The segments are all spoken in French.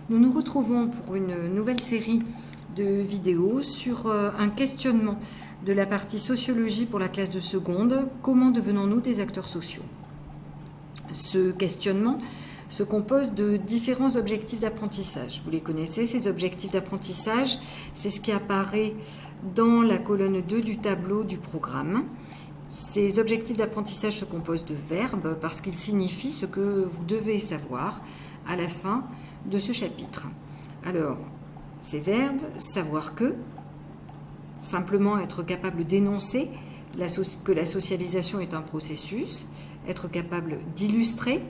Nous nous retrouvons pour une nouvelle série de vidéos sur un questionnement de la partie sociologie pour la classe de seconde. Comment devenons-nous des acteurs sociaux? Ce questionnement se compose de différents objectifs d'apprentissage. Vous les connaissez, ces objectifs d'apprentissage, c'est ce qui apparaît dans la colonne 2 du tableau du programme. Ces objectifs d'apprentissage se composent de verbes parce qu'ils signifient ce que vous devez savoir à la fin de ce chapitre. Alors, ces verbes, savoir que, simplement être capable d'énoncer que la socialisation est un processus, être capable d'illustrer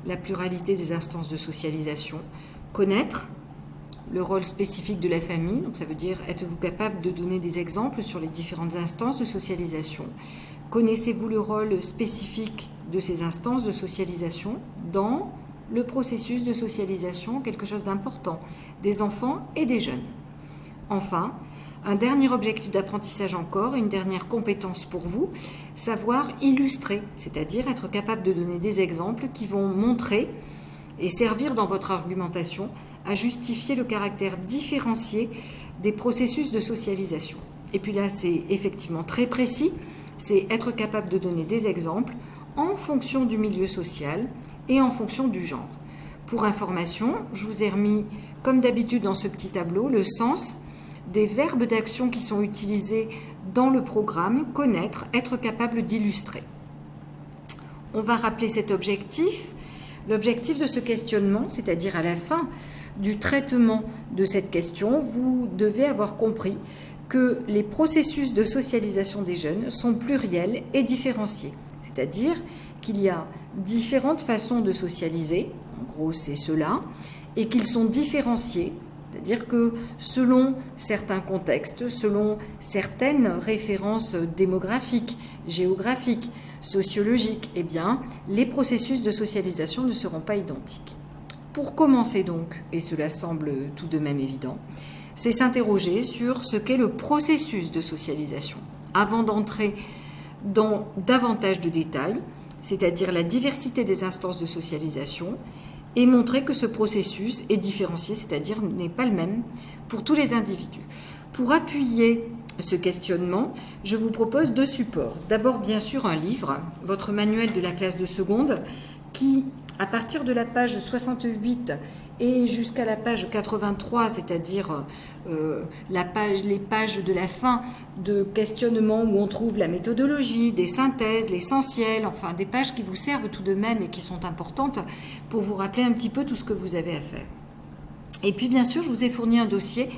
la pluralité des instances de socialisation, connaître le rôle spécifique de la famille, donc ça veut dire êtes-vous capable de donner des exemples sur les différentes instances de socialisation, connaissez-vous le rôle spécifique de ces instances de socialisation dans le processus de socialisation, quelque chose d'important, des enfants et des jeunes. Enfin, un dernier objectif d'apprentissage encore, une dernière compétence pour vous, savoir illustrer, c'est-à-dire être capable de donner des exemples qui vont montrer et servir dans votre argumentation à justifier le caractère différencié des processus de socialisation. Et puis là, c'est effectivement très précis, c'est être capable de donner des exemples en fonction du milieu social et en fonction du genre. Pour information, je vous ai remis, comme d'habitude dans ce petit tableau, le sens des verbes d'action qui sont utilisés dans le programme, connaître, être capable d'illustrer. On va rappeler cet objectif. L'objectif de ce questionnement, c'est-à-dire à la fin du traitement de cette question, vous devez avoir compris que les processus de socialisation des jeunes sont pluriels et différenciés. C'est-à-dire qu'il y a différentes façons de socialiser, en gros c'est cela, et qu'ils sont différenciés. C'est-à-dire que selon certains contextes, selon certaines références démographiques, géographiques, sociologiques, eh bien, les processus de socialisation ne seront pas identiques. Pour commencer donc, et cela semble tout de même évident, c'est s'interroger sur ce qu'est le processus de socialisation. Avant d'entrer dans davantage de détails, c'est-à-dire la diversité des instances de socialisation, et montrer que ce processus est différencié, c'est-à-dire n'est pas le même pour tous les individus. Pour appuyer ce questionnement, je vous propose deux supports. D'abord, bien sûr, un livre, votre manuel de la classe de seconde, qui, à partir de la page 68 et jusqu'à la page 83, c'est-à-dire les pages de la fin de questionnement où on trouve la méthodologie, des synthèses, l'essentiel, enfin des pages qui vous servent tout de même et qui sont importantes pour vous rappeler un petit peu tout ce que vous avez à faire. Et puis bien sûr, je vous ai fourni un dossier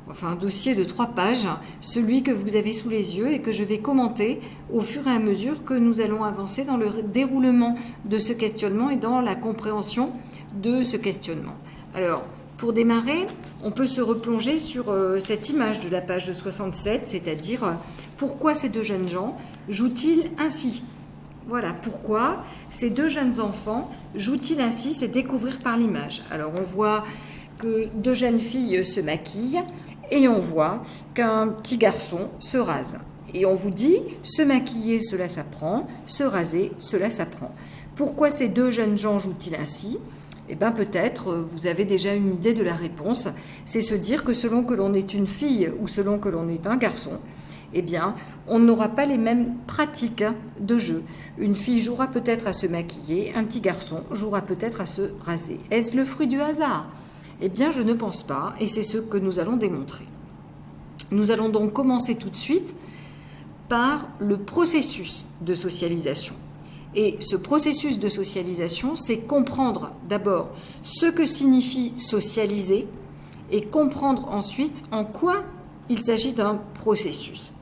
de 3 pages, celui que vous avez sous les yeux et que je vais commenter au fur et à mesure que nous allons avancer dans le déroulement de ce questionnement et dans la compréhension de ce questionnement. Alors, pour démarrer, on peut se replonger sur cette image de la page 67, c'est-à-dire pourquoi ces deux jeunes gens jouent-ils ainsi? Voilà, pourquoi ces deux jeunes enfants jouent-ils ainsi? C'est découvrir par l'image. Alors, on voit que deux jeunes filles se maquillent et on voit qu'un petit garçon se rase. Et on vous dit, se maquiller, cela s'apprend, se raser, cela s'apprend. Pourquoi ces deux jeunes gens jouent-ils ainsi? Eh bien peut-être, vous avez déjà une idée de la réponse. C'est se dire que selon que l'on est une fille ou selon que l'on est un garçon, eh bien, on n'aura pas les mêmes pratiques de jeu. Une fille jouera peut-être à se maquiller, un petit garçon jouera peut-être à se raser. Est-ce le fruit du hasard? Eh bien, je ne pense pas, et c'est ce que nous allons démontrer. Nous allons donc commencer tout de suite par le processus de socialisation. Et ce processus de socialisation, c'est comprendre d'abord ce que signifie socialiser et comprendre ensuite en quoi il s'agit d'un processus.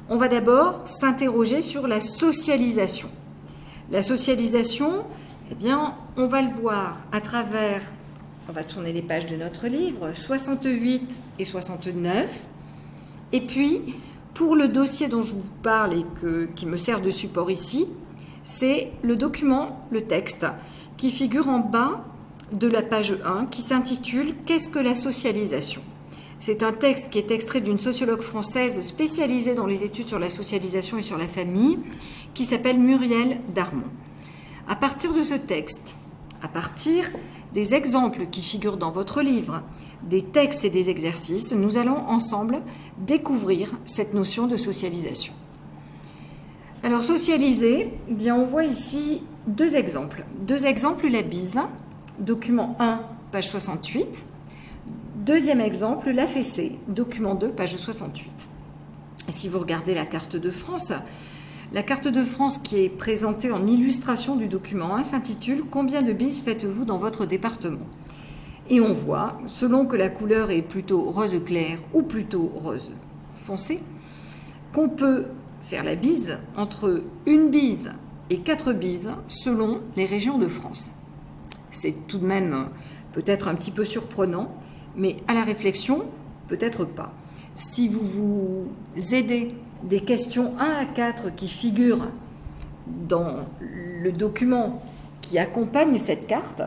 On va d'abord s'interroger sur la socialisation. La socialisation, eh bien, on va le voir à travers... On va tourner les pages de notre livre, 68 et 69. Et puis, pour le dossier dont je vous parle et qui me sert de support ici, c'est le document, le texte, qui figure en bas de la page 1, qui s'intitule « Qu'est-ce que la socialisation ?» C'est un texte qui est extrait d'une sociologue française spécialisée dans les études sur la socialisation et sur la famille, qui s'appelle Muriel Darmon. À partir de ce texte, à partir des exemples qui figurent dans votre livre, des textes et des exercices, nous allons ensemble découvrir cette notion de socialisation. Alors socialiser, eh bien on voit ici deux exemples. Deux exemples, la bise, document 1, page 68. Deuxième exemple, la fessée, document 2, page 68. Et si vous regardez la carte de France qui est présentée en illustration du document 1 s'intitule « Combien de bises faites-vous dans votre département ?» Et on voit, selon que la couleur est plutôt rose clair ou plutôt rose foncé, qu'on peut faire la bise entre une bise et 4 bises selon les régions de France. C'est tout de même peut-être un petit peu surprenant, mais à la réflexion, peut-être pas. Si vous vous aidez des questions 1 à 4 qui figurent dans le document qui accompagne cette carte,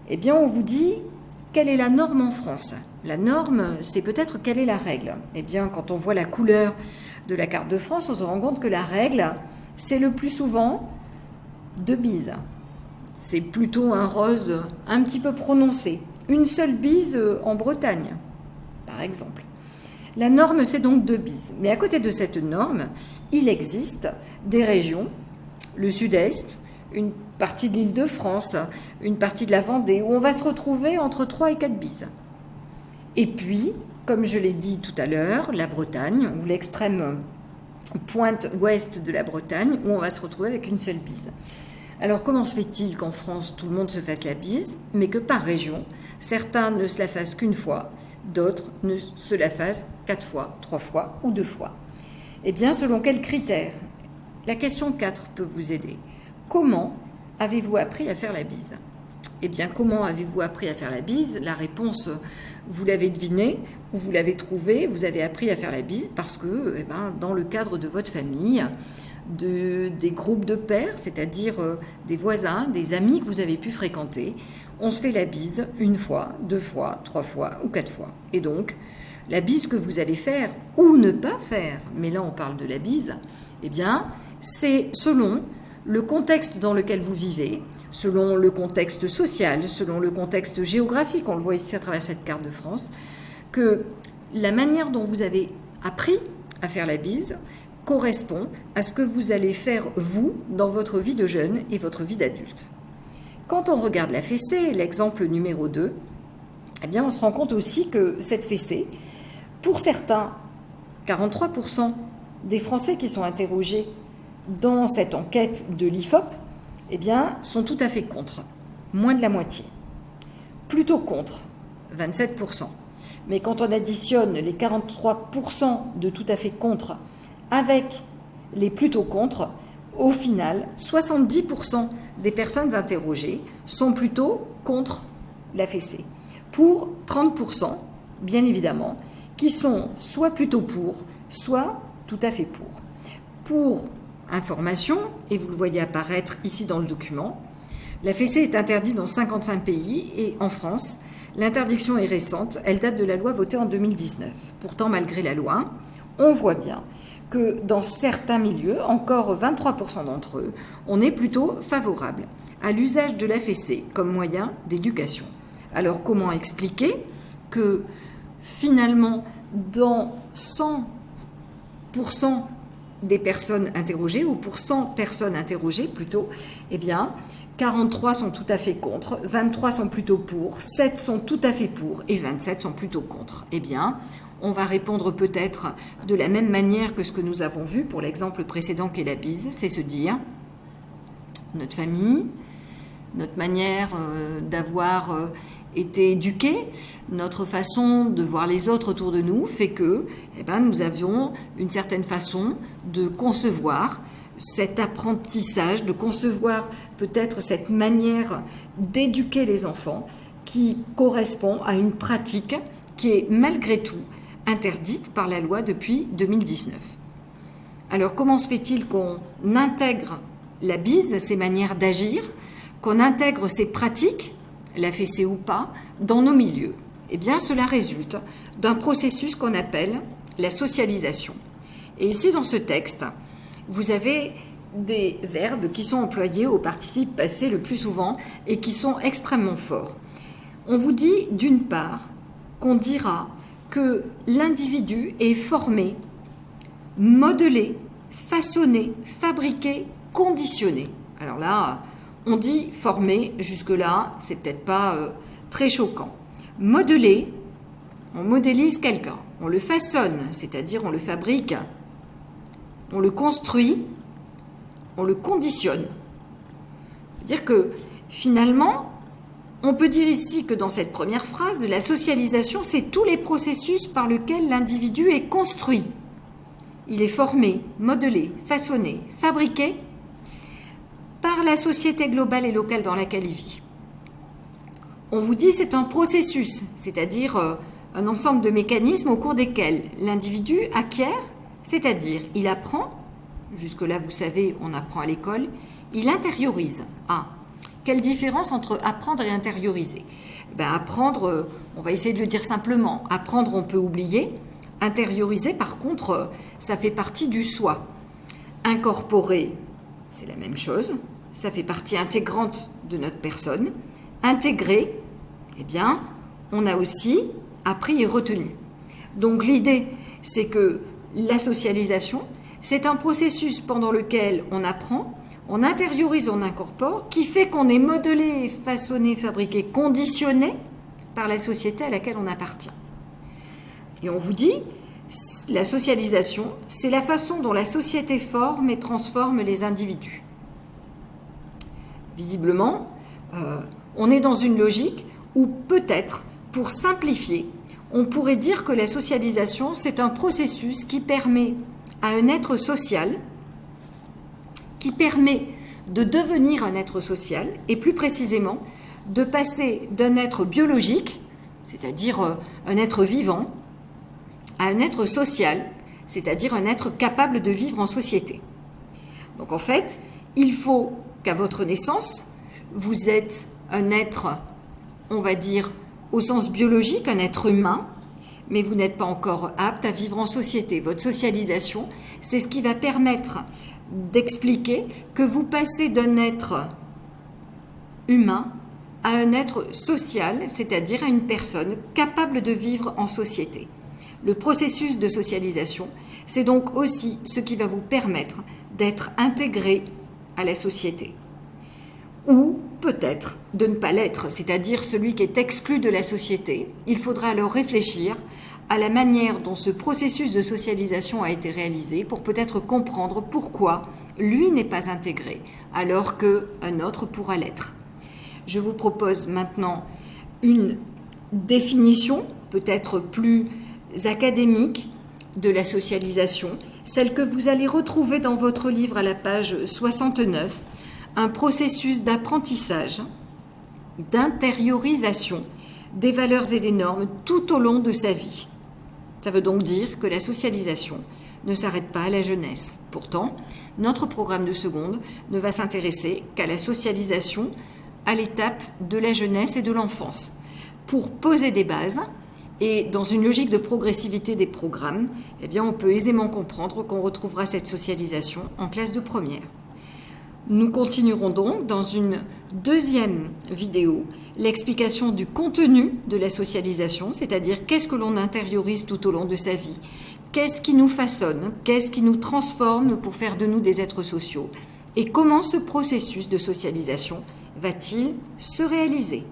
eh bien on vous dit quelle est la norme en France. La norme, c'est peut-être quelle est la règle. Eh bien, quand on voit la couleur de la carte de France, on se rend compte que la règle, c'est le plus souvent 2 bises. C'est plutôt un rose un petit peu prononcé. Une seule bise en Bretagne, par exemple. La norme, c'est donc 2 bises. Mais à côté de cette norme, il existe des régions, le sud-est, une partie de l'Île-de-France, une partie de la Vendée, où on va se retrouver entre 3 et 4 bises. Et puis, comme je l'ai dit tout à l'heure, la Bretagne, ou l'extrême pointe ouest de la Bretagne, où on va se retrouver avec une seule bise. Alors comment se fait-il qu'en France, tout le monde se fasse la bise, mais que par région, certains ne se la fassent qu'une fois, d'autres ne se la fassent 4 fois, 3 fois ou 2 fois? Eh bien, selon quels critères? La question 4 peut vous aider. Comment avez-vous appris à faire la bise? Eh bien, comment avez-vous appris à faire la bise? La réponse, vous l'avez devinée, ou vous l'avez trouvée, vous avez appris à faire la bise parce que, dans le cadre de votre famille, des groupes de pairs, c'est-à-dire des voisins, des amis que vous avez pu fréquenter, on se fait la bise 1 fois, 2 fois, 3 fois ou 4 fois. Et donc, la bise que vous allez faire ou ne pas faire, mais là on parle de la bise, eh bien, c'est selon le contexte dans lequel vous vivez, selon le contexte social, selon le contexte géographique, on le voit ici à travers cette carte de France, que la manière dont vous avez appris à faire la bise correspond à ce que vous allez faire, vous, dans votre vie de jeune et votre vie d'adulte. Quand on regarde la fessée, l'exemple numéro 2, eh bien, on se rend compte aussi que cette fessée, pour certains, 43% des Français qui sont interrogés dans cette enquête de l'IFOP, eh bien, sont tout à fait contre, moins de la moitié. Plutôt contre, 27%. Mais quand on additionne les 43% de tout à fait contre avec les plutôt contre, au final, 70% des personnes interrogées sont plutôt contre la fessée. Pour 30%, bien évidemment, qui sont soit plutôt pour, soit tout à fait pour. Pour information, et vous le voyez apparaître ici dans le document, la fessée est interdite dans 55 pays et en France, l'interdiction est récente, elle date de la loi votée en 2019. Pourtant, malgré la loi, on voit bien que dans certains milieux, encore 23% d'entre eux, on est plutôt favorable à l'usage de la fessée comme moyen d'éducation. Alors comment expliquer que finalement, dans 100% des personnes interrogées, ou pour 100 personnes interrogées plutôt, eh bien, 43 sont tout à fait contre, 23 sont plutôt pour, 7 sont tout à fait pour et 27 sont plutôt contre. Eh bien, on va répondre peut-être de la même manière que ce que nous avons vu pour l'exemple précédent qu'est la bise, c'est se dire notre famille, notre manière d'avoir été éduqués, notre façon de voir les autres autour de nous fait que nous avions une certaine façon de concevoir cet apprentissage, de concevoir peut-être cette manière d'éduquer les enfants qui correspond à une pratique qui est malgré tout interdite par la loi depuis 2019. Alors comment se fait-il qu'on intègre la bise, ces manières d'agir, qu'on intègre ces pratiques, la fessée ou pas, dans nos milieux? Eh bien, cela résulte d'un processus qu'on appelle la socialisation. Et ici, dans ce texte, vous avez des verbes qui sont employés au participe passé le plus souvent et qui sont extrêmement forts. On vous dit d'une part qu'on dira que l'individu est formé, modelé, façonné, fabriqué, conditionné. Alors là, on dit formé, jusque-là, c'est peut-être pas très choquant. Modelé, on modélise quelqu'un, on le façonne, c'est-à-dire on le fabrique, on le construit, on le conditionne. C'est-à-dire que finalement, on peut dire ici que dans cette première phrase, la socialisation, c'est tous les processus par lesquels l'individu est construit. Il est formé, modelé, façonné, fabriqué par la société globale et locale dans laquelle il vit. On vous dit c'est un processus, c'est-à-dire un ensemble de mécanismes au cours desquels l'individu acquiert, c'est-à-dire il apprend, jusque-là vous savez, on apprend à l'école, il intériorise. Ah, quelle différence entre apprendre et intérioriser? Apprendre, on va essayer de le dire simplement, apprendre on peut oublier, intérioriser par contre, ça fait partie du soi. Incorporer, c'est la même chose, ça fait partie intégrante de notre personne. Intégrer, eh bien, on a aussi appris et retenu. Donc l'idée, c'est que la socialisation, c'est un processus pendant lequel on apprend, on intériorise, on incorpore, qui fait qu'on est modelé, façonné, fabriqué, conditionné par la société à laquelle on appartient. Et on vous dit, la socialisation, c'est la façon dont la société forme et transforme les individus. Visiblement, on est dans une logique où peut-être, pour simplifier, on pourrait dire que la socialisation, c'est un processus qui permet à un être social, qui permet de devenir un être social, et plus précisément, de passer d'un être biologique, c'est-à-dire un être vivant, à un être social, c'est-à-dire un être capable de vivre en société. Donc en fait, il faut qu'à votre naissance, vous êtes un être, on va dire, au sens biologique, un être humain, mais vous n'êtes pas encore apte à vivre en société. Votre socialisation, c'est ce qui va permettre d'expliquer que vous passez d'un être humain à un être social, c'est-à-dire à une personne capable de vivre en société. Le processus de socialisation, c'est donc aussi ce qui va vous permettre d'être intégré à la société. Ou peut-être de ne pas l'être, c'est-à-dire celui qui est exclu de la société. Il faudra alors réfléchir à la manière dont ce processus de socialisation a été réalisé pour peut-être comprendre pourquoi lui n'est pas intégré, alors qu'un autre pourra l'être. Je vous propose maintenant une définition peut-être plus académique de la socialisation, celle que vous allez retrouver dans votre livre à la page 69, un processus d'apprentissage, d'intériorisation des valeurs et des normes tout au long de sa vie. Ça veut donc dire que la socialisation ne s'arrête pas à la jeunesse. Pourtant, notre programme de seconde ne va s'intéresser qu'à la socialisation à l'étape de la jeunesse et de l'enfance, pour poser des bases. Et dans une logique de progressivité des programmes, eh bien, on peut aisément comprendre qu'on retrouvera cette socialisation en classe de première. Nous continuerons donc dans une deuxième vidéo l'explication du contenu de la socialisation, c'est-à-dire qu'est-ce que l'on intériorise tout au long de sa vie, qu'est-ce qui nous façonne, qu'est-ce qui nous transforme pour faire de nous des êtres sociaux, et comment ce processus de socialisation va-t-il se réaliser.